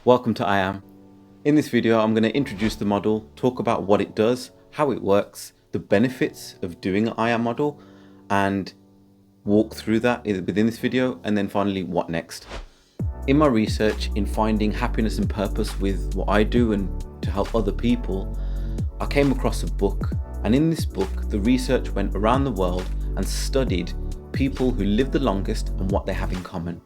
Welcome to IAM. In this video, I'm going to introduce the model, talk about what it does, how it works, the benefits of doing an IAM model, and walk through that within this video, and then finally, what next. In my research in finding happiness and purpose with what I do and to help other people, I came across a book, and in this book, the research went around the world and studied people who live the longest and what they have in common.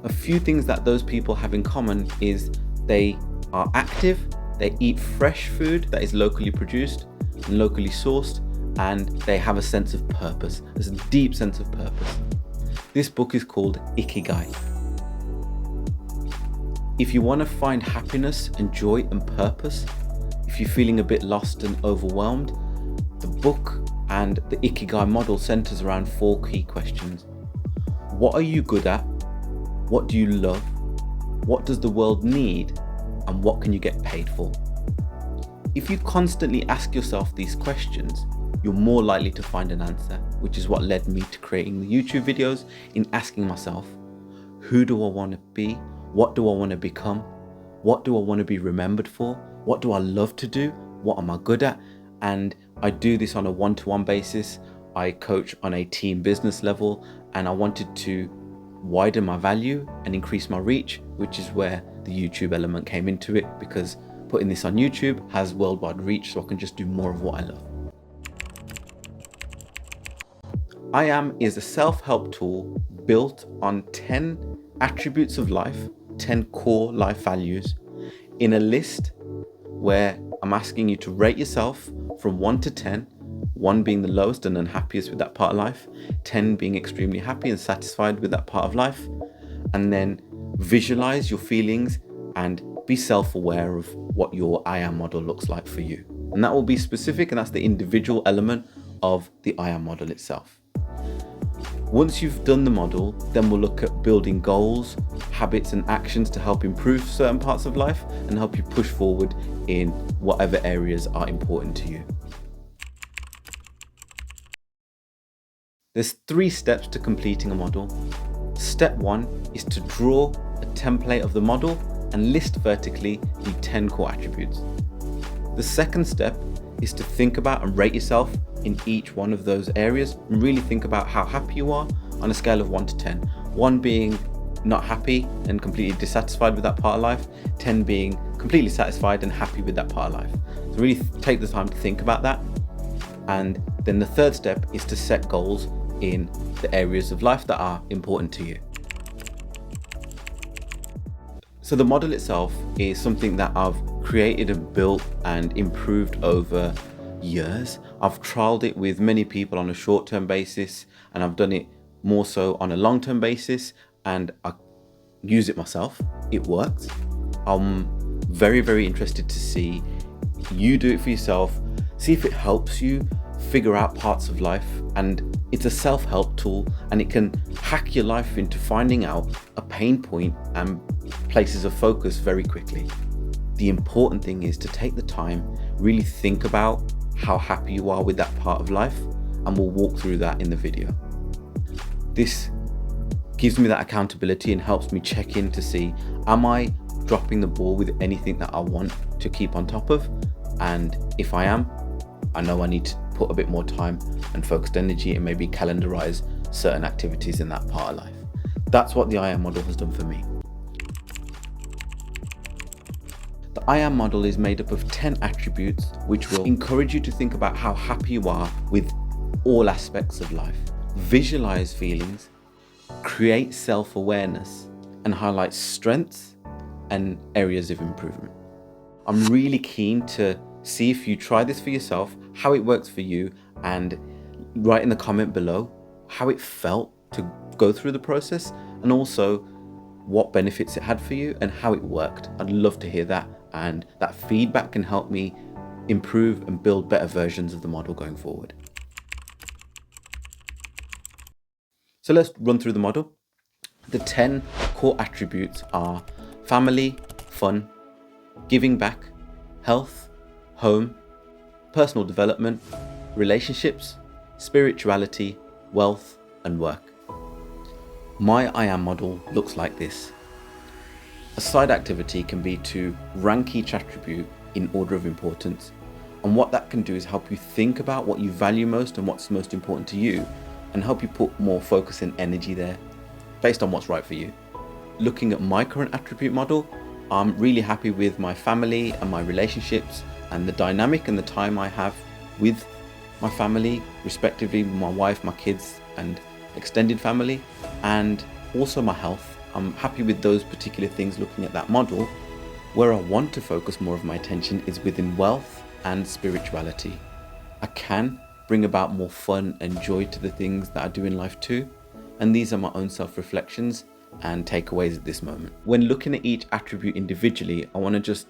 A few things that those people have in common is they are active, they eat fresh food that is locally produced and locally sourced, and they have a sense of purpose. There's a deep sense of purpose. This book is called IKIGAI. If you want to find happiness and joy and purpose, if you're feeling a bit lost and overwhelmed, the book and the IKIGAI model centers around 4 key questions. What are you good at? What do you love? What does the world need? And what can you get paid for? If you constantly ask yourself these questions, you're more likely to find an answer, which is what led me to creating the YouTube videos, in asking myself, who do I want to be? What do I want to become? What do I want to be remembered for? What do I love to do? What am I good at? And I do this on a one-to-one basis. I coach on a team business level, and I wanted to widen my value and increase my reach, which is where the YouTube element came into it, because putting this on YouTube has worldwide reach, so I can just do more of what I love. IAM is a self-help tool built on 10 attributes of life, 10 core life values, in a list where I'm asking you to rate yourself from 1 to 10, 1 being the lowest and unhappiest with that part of life, 10 being extremely happy and satisfied with that part of life, and then visualize your feelings and be self-aware of what your IAM model looks like for you. And that will be specific, and that's the individual element of the IAM model itself. Once you've done the model, then we'll look at building goals, habits and actions to help improve certain parts of life and help you push forward in whatever areas are important to you. There's 3 steps to completing a model. Step 1 is to draw a template of the model and list vertically the 10 core attributes. The second step is to think about and rate yourself in each one of those areas, and really think about how happy you are on a scale of 1 to 10. 1 being not happy and completely dissatisfied with that part of life, 10 being completely satisfied and happy with that part of life. So really take the time to think about that. And then the third step is to set goals in the areas of life that are important to you. So the model itself is something that I've created and built and improved over years. I've trialed it with many people on a short-term basis, and I've done it more so on a long-term basis, and I use it myself. It works. I'm very, very interested to see you do it for yourself, see if it helps you figure out parts of life. And it's a self-help tool, and it can hack your life into finding out a pain point and places of focus very quickly. The important thing is to take the time, really think about how happy you are with that part of life, and we'll walk through that in the video. This gives me that accountability and helps me check in to see, am I dropping the ball with anything that I want to keep on top of? And if I am, I know I need to put a bit more time and focused energy and maybe calendarize certain activities in that part of life. That's what the IAM model has done for me. The IAM model is made up of 10 attributes which will encourage you to think about how happy you are with all aspects of life, visualize feelings, create self-awareness, and highlight strengths and areas of improvement. I'm really keen to see if you try this for yourself, how it works for you, and write in the comment below how it felt to go through the process, and also what benefits it had for you and how it worked. I'd love to hear that, and that feedback can help me improve and build better versions of the model going forward. So let's run through the model. The 10 core attributes are family, fun, giving back, health, home, personal development, relationships, spirituality, wealth, and work. My IAM model looks like this. A side activity can be to rank each attribute in order of importance. And what that can do is help you think about what you value most and what's most important to you, and help you put more focus and energy there based on what's right for you. Looking at my current attribute model, I'm really happy with my family and my relationships and the dynamic and the time I have with my family, respectively, my wife, my kids, and extended family, and also my health. I'm happy with those particular things looking at that model. Where I want to focus more of my attention is within wealth and spirituality. I can bring about more fun and joy to the things that I do in life too, and these are my own self-reflections and takeaways at this moment. When looking at each attribute individually, I want to just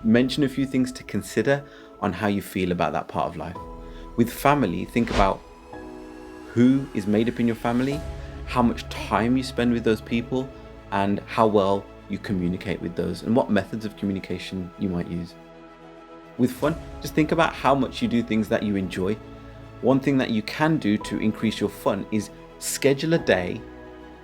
mention a few things to consider on how you feel about that part of life. With family, think about who is made up in your family, how much time you spend with those people, and how well you communicate with those, and what methods of communication you might use. With fun, just think about how much you do things that you enjoy. One thing that you can do to increase your fun is schedule a day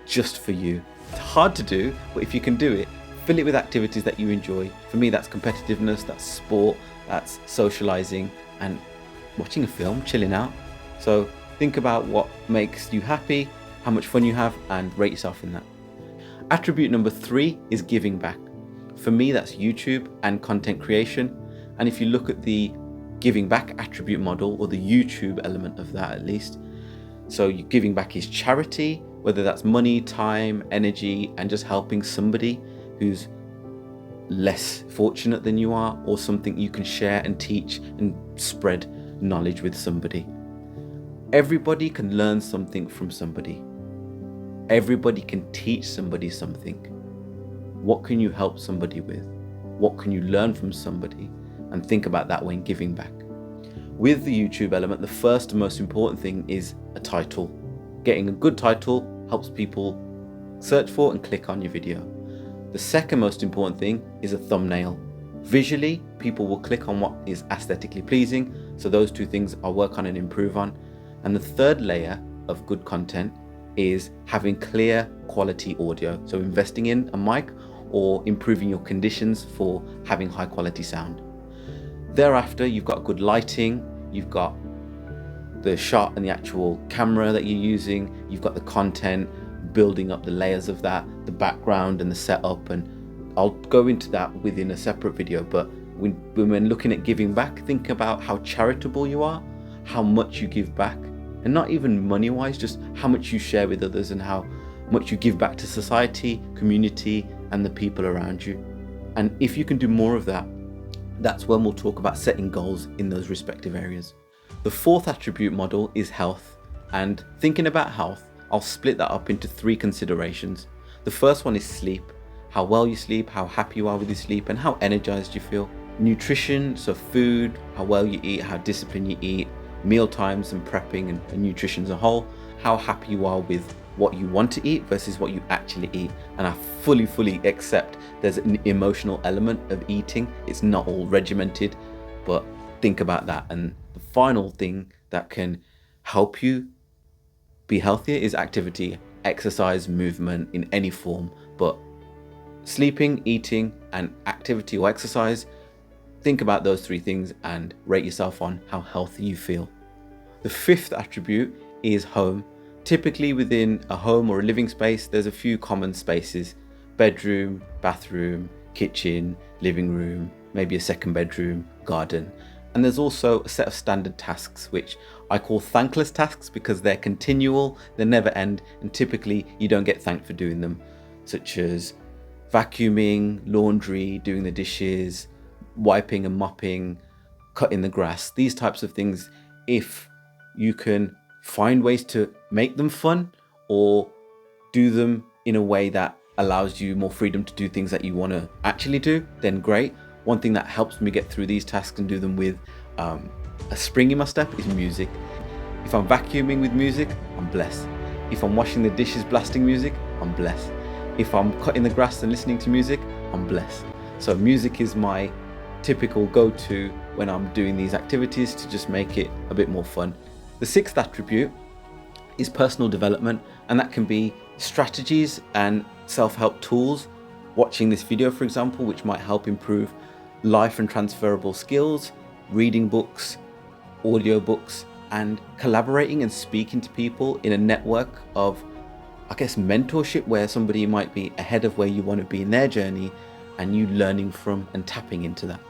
just for you. It's hard to do, but if you can do it, fill it with activities that you enjoy. For me, that's competitiveness, that's sport, that's socializing, and watching a film, chilling out. So think about what makes you happy, how much fun you have, and rate yourself in that. Attribute number 3 is giving back. For me, that's YouTube and content creation. And if you look at the giving back attribute model, or the YouTube element of that at least, so giving back is charity, whether that's money, time, energy, and just helping somebody who's less fortunate than you are, or something you can share and teach and spread knowledge with somebody. Everybody can learn something from somebody. Everybody can teach somebody something. What can you help somebody with? What can you learn from somebody? And think about that when giving back. With the YouTube element, the first and most important thing is a title. Getting a good title helps people search for and click on your video. The second most important thing is a thumbnail. Visually, people will click on what is aesthetically pleasing, so those two things I'll work on and improve on. And the third layer of good content is having clear quality audio, so investing in a mic or improving your conditions for having high quality sound. Thereafter, you've got good lighting, you've got the shot and the actual camera that you're using, you've got the content, building up the layers of that, the background and the setup, and I'll go into that within a separate video. But when looking at giving back, think about how charitable you are, how much you give back, and not even money wise, just how much you share with others and how much you give back to society, community, and the people around you. And if you can do more of that, that's when we'll talk about setting goals in those respective areas. The fourth attribute model is health, and thinking about health, I'll split that up into 3 considerations. The first one is sleep, how well you sleep, how happy you are with your sleep, and how energized you feel. Nutrition, so food, how well you eat, how disciplined you eat, meal times and prepping and nutrition as a whole, how happy you are with what you want to eat versus what you actually eat. And I fully accept there's an emotional element of eating. It's not all regimented, but think about that. And the final thing that can help you be healthier is activity, exercise, movement in any form. But sleeping, eating, and activity or exercise, think about those 3 things and rate yourself on how healthy you feel. The 5th attribute is home. Typically within a home or a living space, there's a few common spaces: bedroom, bathroom, kitchen, living room, maybe a second bedroom, garden. And there's also a set of standard tasks, which I call thankless tasks because they're continual, they never end, and typically you don't get thanked for doing them, such as vacuuming, laundry, doing the dishes, wiping and mopping, cutting the grass. These types of things, if you can find ways to make them fun or do them in a way that allows you more freedom to do things that you want to actually do, then great. One thing that helps me get through these tasks and do them with a spring in my step is music. If I'm vacuuming with music, I'm blessed. If I'm washing the dishes blasting music, I'm blessed. If I'm cutting the grass and listening to music, I'm blessed. So music is my typical go-to when I'm doing these activities to just make it a bit more fun. The 6th attribute is personal development, and that can be strategies and self-help tools watching this video, for example, which might help improve life and transferable skills, reading books, audiobooks, and collaborating and speaking to people in a network of, I guess, mentorship, where somebody might be ahead of where you want to be in their journey and you learning from and tapping into that.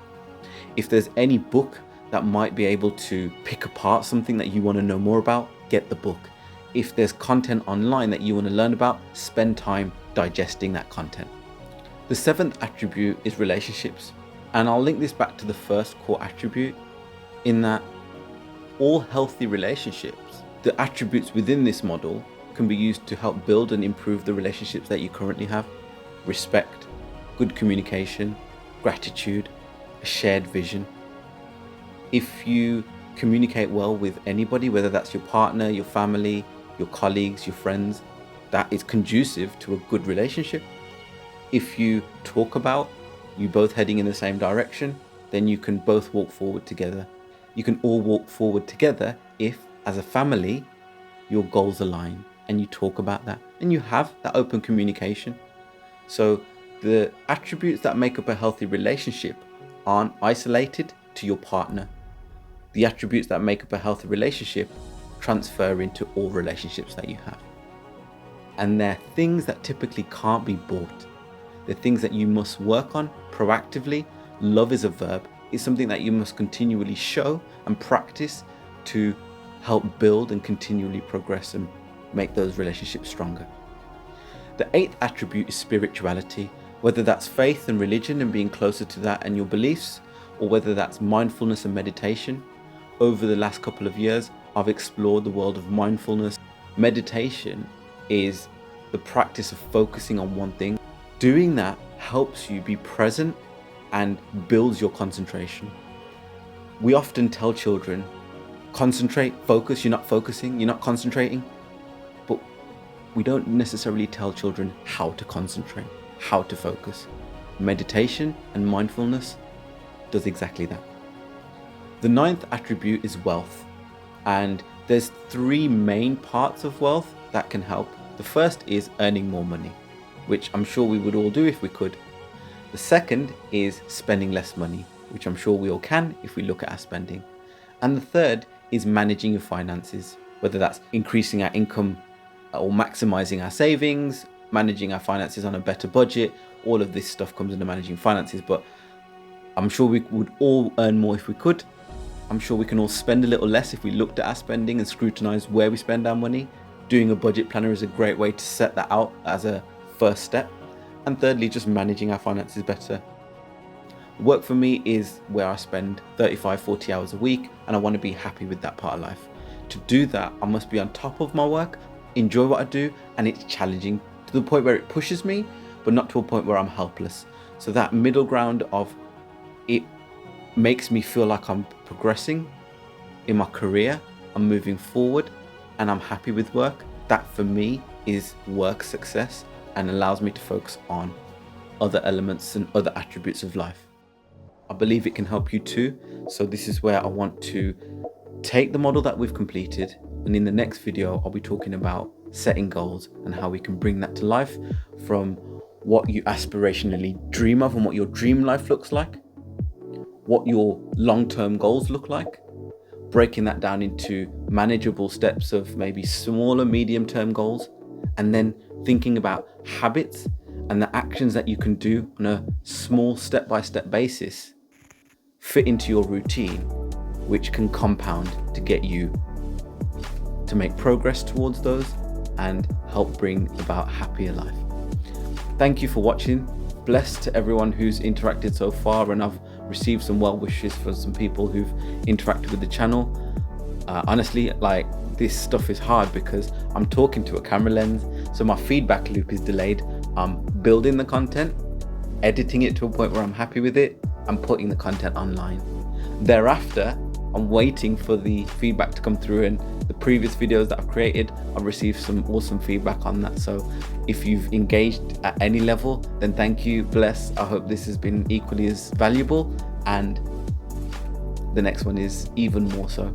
If there's any book that might be able to pick apart something that you want to know more about, get the book. If there's content online that you want to learn about, spend time digesting that content. The seventh attribute is relationships. And I'll link this back to the first core attribute, in that all healthy relationships, the attributes within this model can be used to help build and improve the relationships that you currently have. Respect, good communication, gratitude, a shared vision. If you communicate well with anybody, whether that's your partner, your family, your colleagues, your friends, that is conducive to a good relationship. If you talk about you both heading in the same direction, then you can both walk forward together. You can all walk forward together if, as a family, your goals align and you talk about that and you have that open communication. So the attributes that make up a healthy relationship aren't isolated to your partner. The attributes that make up a healthy relationship transfer into all relationships that you have. And they're things that typically can't be bought. They're things that you must work on proactively. Love is a verb. It's something that you must continually show and practice to help build and continually progress and make those relationships stronger. The eighth attribute is spirituality, whether that's faith and religion and being closer to that and your beliefs, or whether that's mindfulness and meditation. Over the last couple of years, I've explored the world of mindfulness. Meditation is the practice of focusing on one thing. Doing that helps you be present and builds your concentration. We often tell children, concentrate, focus, you're not focusing, you're not concentrating. But we don't necessarily tell children how to concentrate, how to focus. Meditation and mindfulness does exactly that. The ninth attribute is wealth. And there's three main parts of wealth that can help. The first is earning more money, which I'm sure we would all do if we could. The second is spending less money, which I'm sure we all can if we look at our spending. And the third is managing your finances, whether that's increasing our income or maximizing our savings, managing our finances on a better budget. All of this stuff comes under managing finances, but I'm sure we would all earn more if we could. I'm sure we can all spend a little less if we looked at our spending and scrutinize where we spend our money. Doing a budget planner is a great way to set that out as a first step. And thirdly, just managing our finances better. Work for me is where I spend 35, 40 hours a week, and I want to be happy with that part of life. To do that, I must be on top of my work, enjoy what I do, and it's challenging to the point where it pushes me, but not to a point where I'm helpless. So that middle ground of it makes me feel like I'm progressing in my career, I'm moving forward, and I'm happy with work. That for me is work success and allows me to focus on other elements and other attributes of life. I believe it can help you too. So this is where I want to take the model that we've completed, and in the next video I'll be talking about setting goals and how we can bring that to life, from what you aspirationally dream of and what your dream life looks like, what your long-term goals look like, breaking that down into manageable steps of maybe smaller medium-term goals, and then thinking about habits and the actions that you can do on a small step-by-step basis fit into your routine, which can compound to get you to make progress towards those and help bring about a happier life. Thank you for watching. Blessed to everyone who's interacted so far, and I've received some well wishes for some people who've interacted with the channel. Honestly, like, this stuff is hard because I'm talking to a camera lens, so my feedback loop is delayed. I'm building the content, editing it to a point where I'm happy with it, and putting the content online. Thereafter, I'm waiting for the feedback to come through, and the previous videos that I've created, I've received some awesome feedback on that. So if you've engaged at any level, then thank you, bless. I hope this has been equally as valuable, and the next one is even more so.